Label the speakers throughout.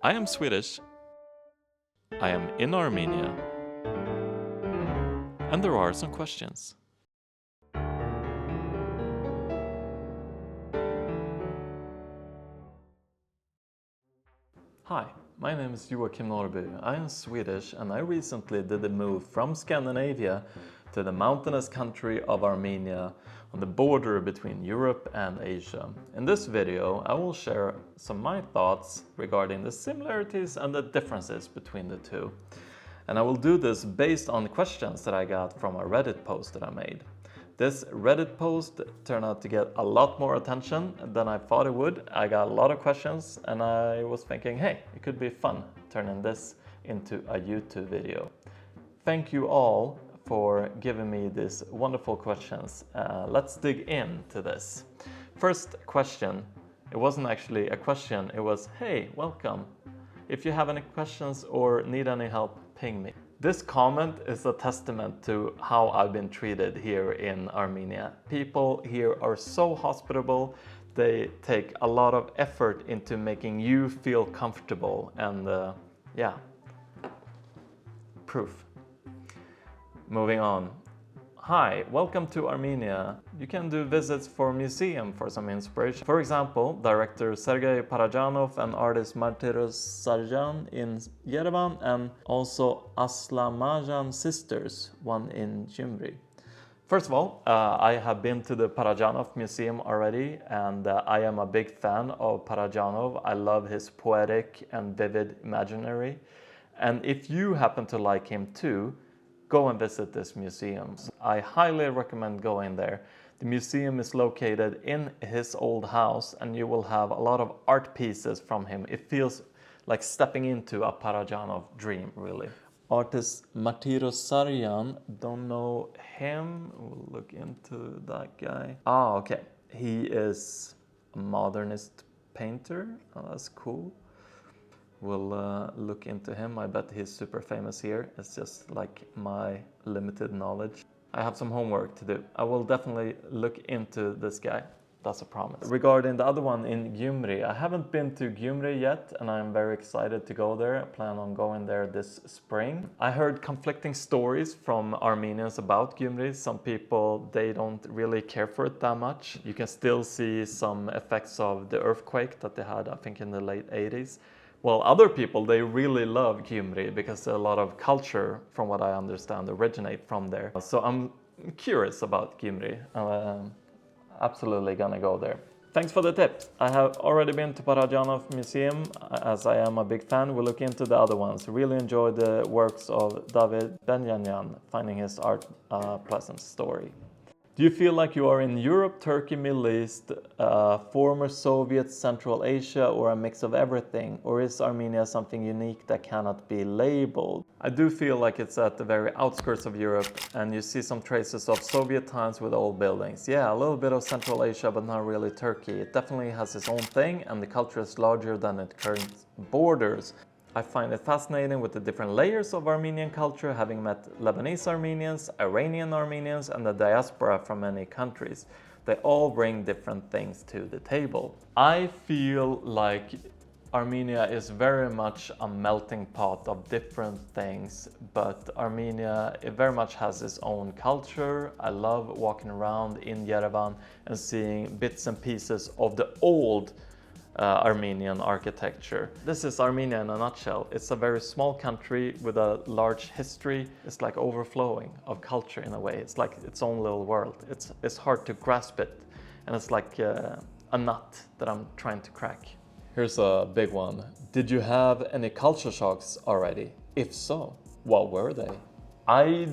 Speaker 1: I am Swedish, I am in Armenia, and there are some questions. Hi, my name is Joakim Norby. I am Swedish and I recently did the move from Scandinavia to the mountainous country of Armenia on the border between Europe and Asia. In this video, I will share some of my thoughts regarding the similarities and the differences between the two. And I will do this based on questions that I got from a Reddit post that I made. This Reddit post turned out to get a lot more attention than I thought it would. I got a lot of questions and I was thinking, hey, it could be fun turning this into a YouTube video. Thank you all for giving me these wonderful questions. Let's dig into this. First question, it wasn't actually a question, it was, hey, welcome. If you have any questions or need any help, ping me. This comment is a testament to how I've been treated here in Armenia. People here are so hospitable. They take a lot of effort into making you feel comfortable and yeah, proof. Moving on. Hi, welcome to Armenia. You can do visits for museum for some inspiration. For example, director Sergei Parajanov and artist Martiros Sarjan in Yerevan and also Aslamajan sisters, one in Gyumri. First of all, I have been to the Parajanov Museum already and I am a big fan of Parajanov. I love his poetic and vivid imaginary. And if you happen to like him too, go and visit this museum. I highly recommend going there. The museum is located in his old house and you will have a lot of art pieces from him. It feels like stepping into a Parajanov dream, really. Artist Martiros Sarjan, don't know him. We'll look into that guy. Ah, okay. He is a modernist painter. Oh, that's cool. We'll look into him. I bet he's super famous here. It's just like my limited knowledge. I have some homework to do. I will definitely look into this guy. That's a promise. Regarding the other one in Gyumri, I haven't been to Gyumri yet and I'm very excited to go there. I plan on going there this spring. I heard conflicting stories from Armenians about Gyumri. Some people, they don't really care for it that much. You can still see some effects of the earthquake that they had, I think, in the late 80s. Well, other people, they really love Gyumri because a lot of culture, from what I understand, originate from there. So I'm curious about Gyumri. Absolutely gonna go there. Thanks for the tip. I have already been to Parajanov Museum, as I am a big fan. We'll look into the other ones. Really enjoyed the works of David Benyanyan, finding his art a pleasant story. Do you feel like you are in Europe, Turkey, Middle East, former Soviet, Central Asia, or a mix of everything? Or is Armenia something unique that cannot be labeled? I do feel like it's at the very outskirts of Europe and you see some traces of Soviet times with old buildings. Yeah, a little bit of Central Asia, but not really Turkey. It definitely has its own thing and the culture is larger than its current borders. I find it fascinating with the different layers of Armenian culture, having met Lebanese Armenians, Iranian Armenians, and the diaspora from many countries. They all bring different things to the table. I feel like Armenia is very much a melting pot of different things, but Armenia, it very much has its own culture. I love walking around in Yerevan and seeing bits and pieces of the old Armenian architecture. This is Armenia in a nutshell. It's a very small country with a large history. It's like overflowing of culture in a way. It's like its own little world. It's hard to grasp it. And it's like a nut that I'm trying to crack. Here's a big one. Did you have any culture shocks already? If so, what were they? I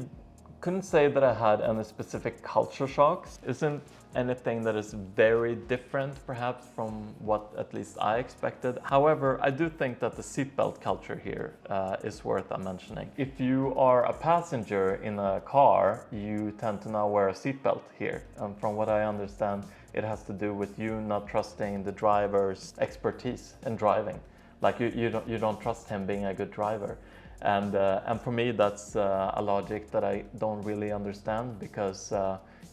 Speaker 1: couldn't say that I had any specific culture shocks. Isn't anything that is very different perhaps from what at least I expected. However, I do think that the seatbelt culture here is worth mentioning. If you are a passenger in a car, you tend to now wear a seatbelt here. And from what I understand, it has to do with you not trusting the driver's expertise in driving. Like you don't trust him being a good driver. And for me, that's a logic that I don't really understand because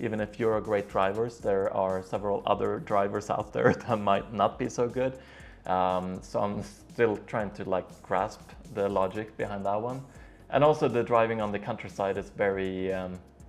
Speaker 1: even if you're a great driver, there are several other drivers out there that might not be so good. So I'm still trying to like grasp the logic behind that one. And also the driving on the countryside is very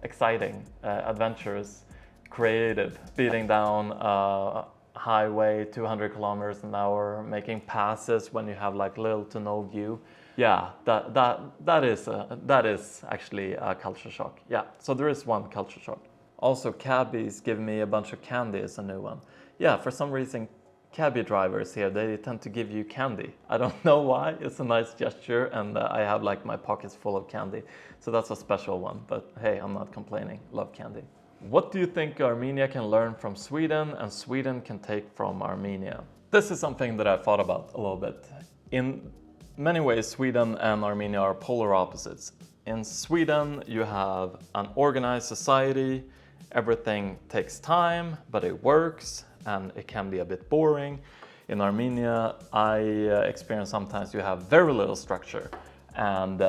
Speaker 1: exciting, adventurous, creative. Speeding down a highway 200 kilometers an hour, making passes when you have like little to no view. Yeah, that is actually a culture shock. Yeah, so there is one culture shock. Also, cabbies give me a bunch of candy as a new one. Yeah, for some reason, cabbie drivers here, they tend to give you candy. I don't know why, it's a nice gesture, and I have like my pockets full of candy. So that's a special one, but hey, I'm not complaining, love candy. What do you think Armenia can learn from Sweden and Sweden can take from Armenia? This is something that I thought about a little bit. In many ways, Sweden and Armenia are polar opposites. In Sweden, you have an organized society, everything takes time, but it works, and it can be a bit boring. In Armenia, I experience sometimes you have very little structure, and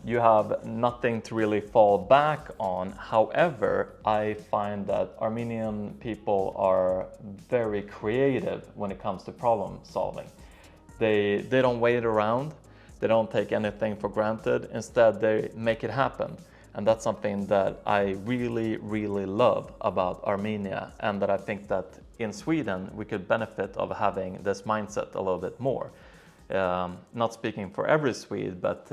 Speaker 1: you have nothing to really fall back on. However, I find that Armenian people are very creative when it comes to problem solving. They don't wait around, they don't take anything for granted, instead they make it happen. And that's something that I really, really love about Armenia, and that I think that in Sweden we could benefit of having this mindset a little bit more. Not speaking for every Swede, but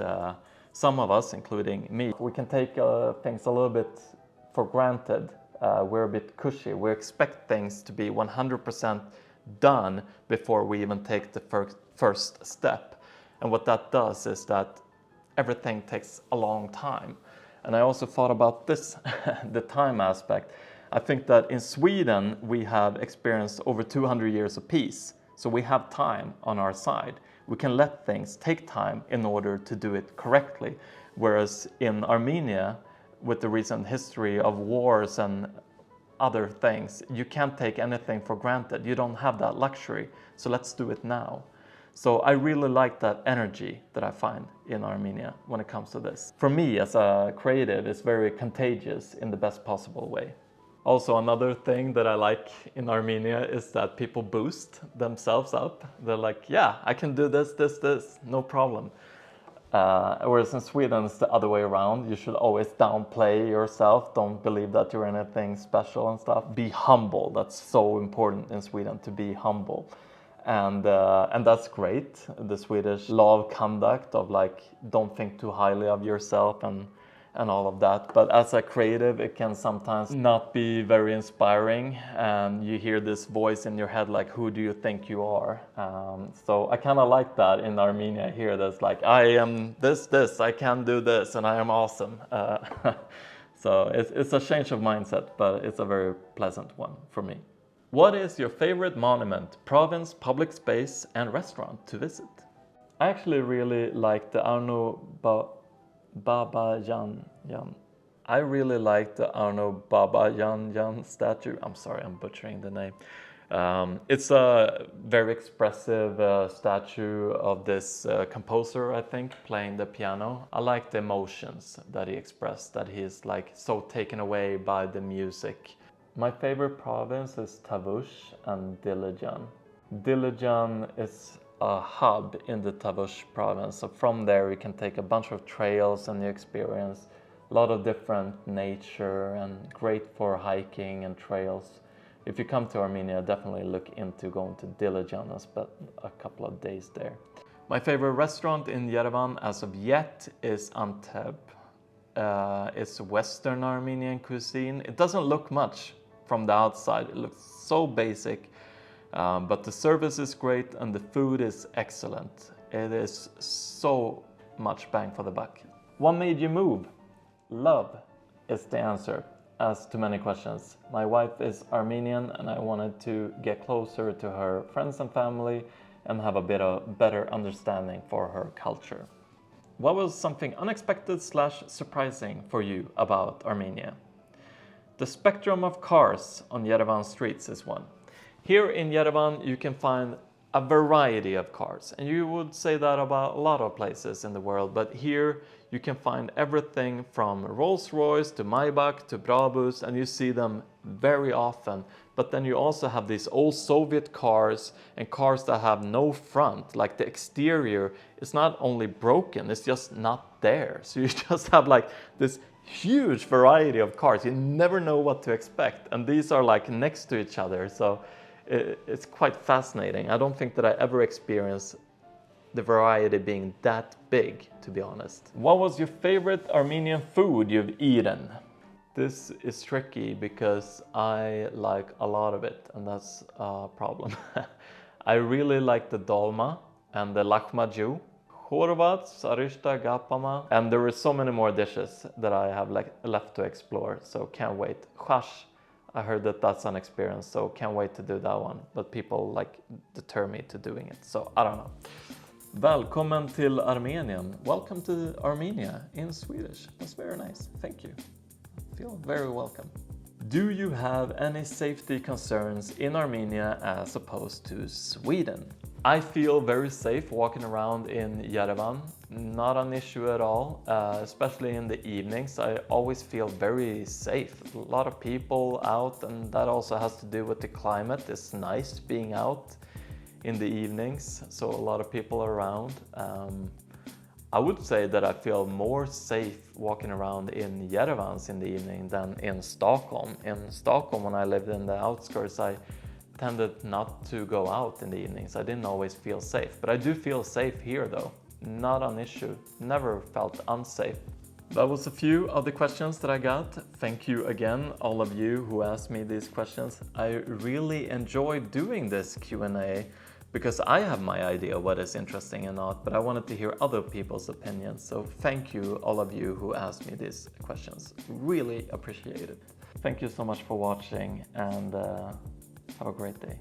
Speaker 1: some of us, including me, we can take things a little bit for granted. We're a bit cushy. We expect things to be 100% done before we even take the first step. And what that does is that everything takes a long time. And I also thought about this, the time aspect. I think that in Sweden we have experienced over 200 years of peace. So we have time on our side. We can let things take time in order to do it correctly. Whereas in Armenia, with the recent history of wars and other things, you can't take anything for granted. You don't have that luxury. So let's do it now. So I really like that energy that I find in Armenia when it comes to this. For me as a creative, it's very contagious in the best possible way. Also, another thing that I like in Armenia is that people boost themselves up. They're like, yeah, I can do this, no problem. Whereas in Sweden, it's the other way around. You should always downplay yourself. Don't believe that you're anything special and stuff. Be humble. That's so important in Sweden, to be humble. And that's great. The Swedish law of conduct of like, don't think too highly of yourself and all of that. But as a creative, it can sometimes not be very inspiring. And you hear this voice in your head like, who do you think you are? So I kind of like that in Armenia here. That's like, I am this, I can do this, and I am awesome. So it's a change of mindset, but it's a very pleasant one for me. What is your favorite monument, province, public space, and restaurant to visit? I actually really like the Arno Babayan. I really like the Arno Babayan statue. I'm sorry, I'm butchering the name. It's a very expressive statue of this composer, I think, playing the piano. I like the emotions that he expressed, that he is like so taken away by the music. My favorite province is Tavush and Dilijan. Dilijan is a hub in the Tavush province. So from there you can take a bunch of trails and you experience a lot of different nature and great for hiking and trails. If you come to Armenia, definitely look into going to Dilijan and spend a couple of days there. My favorite restaurant in Yerevan as of yet is Antep. It's Western Armenian cuisine. It doesn't look much from the outside. It looks so basic, but the service is great and the food is excellent. It is so much bang for the buck. What made you move? Love is the answer, as to many questions. My wife is Armenian and I wanted to get closer to her friends and family and have a bit of better understanding for her culture. What was something unexpected / surprising for you about Armenia? The spectrum of cars on Yerevan streets is one. Here in Yerevan you can find a variety of cars, and you would say that about a lot of places in the world, but here you can find everything from Rolls-Royce to Maybach to Brabus, and you see them very often but then you also have these old Soviet cars and cars that have no front. Like the exterior is not only broken, it's just not there. So you just have like this huge variety of cars. You never know what to expect, and these are like next to each other, so it's quite fascinating. I don't think that I ever experienced the variety being that big, to be honest. What was your favorite Armenian food you've eaten? This is tricky because I like a lot of it, and that's a problem. I really like the dolma and the lahmacun, horvat, sarishta, gapama, and there were so many more dishes that I have left to explore, so can't wait. Khash, I heard that that's an experience, so can't wait to do that one, but people like deter me to doing it, so I don't know. Välkommen till Armenien. Welcome to Armenia in Swedish. That's very nice. Thank you. I feel very welcome. Do you have any safety concerns in Armenia as opposed to Sweden? I feel very safe walking around in Yerevan. Not an issue at all, especially in the evenings. I always feel very safe. A lot of people out, and that also has to do with the climate. It's nice being out in the evenings, so a lot of people around. I would say that I feel more safe walking around in Yerevan in the evening than in Stockholm. In Stockholm, when I lived in the outskirts, I tended not to go out in the evenings. I didn't always feel safe, but I do feel safe here though. Not an issue. Never felt unsafe. That was a few of the questions that I got. Thank you again, all of you who asked me these questions. I really enjoyed doing this Q&A because I have my idea what is interesting and not, but I wanted to hear other people's opinions. So thank you, all of you who asked me these questions. Really appreciate it. Thank you so much for watching, and have a great day.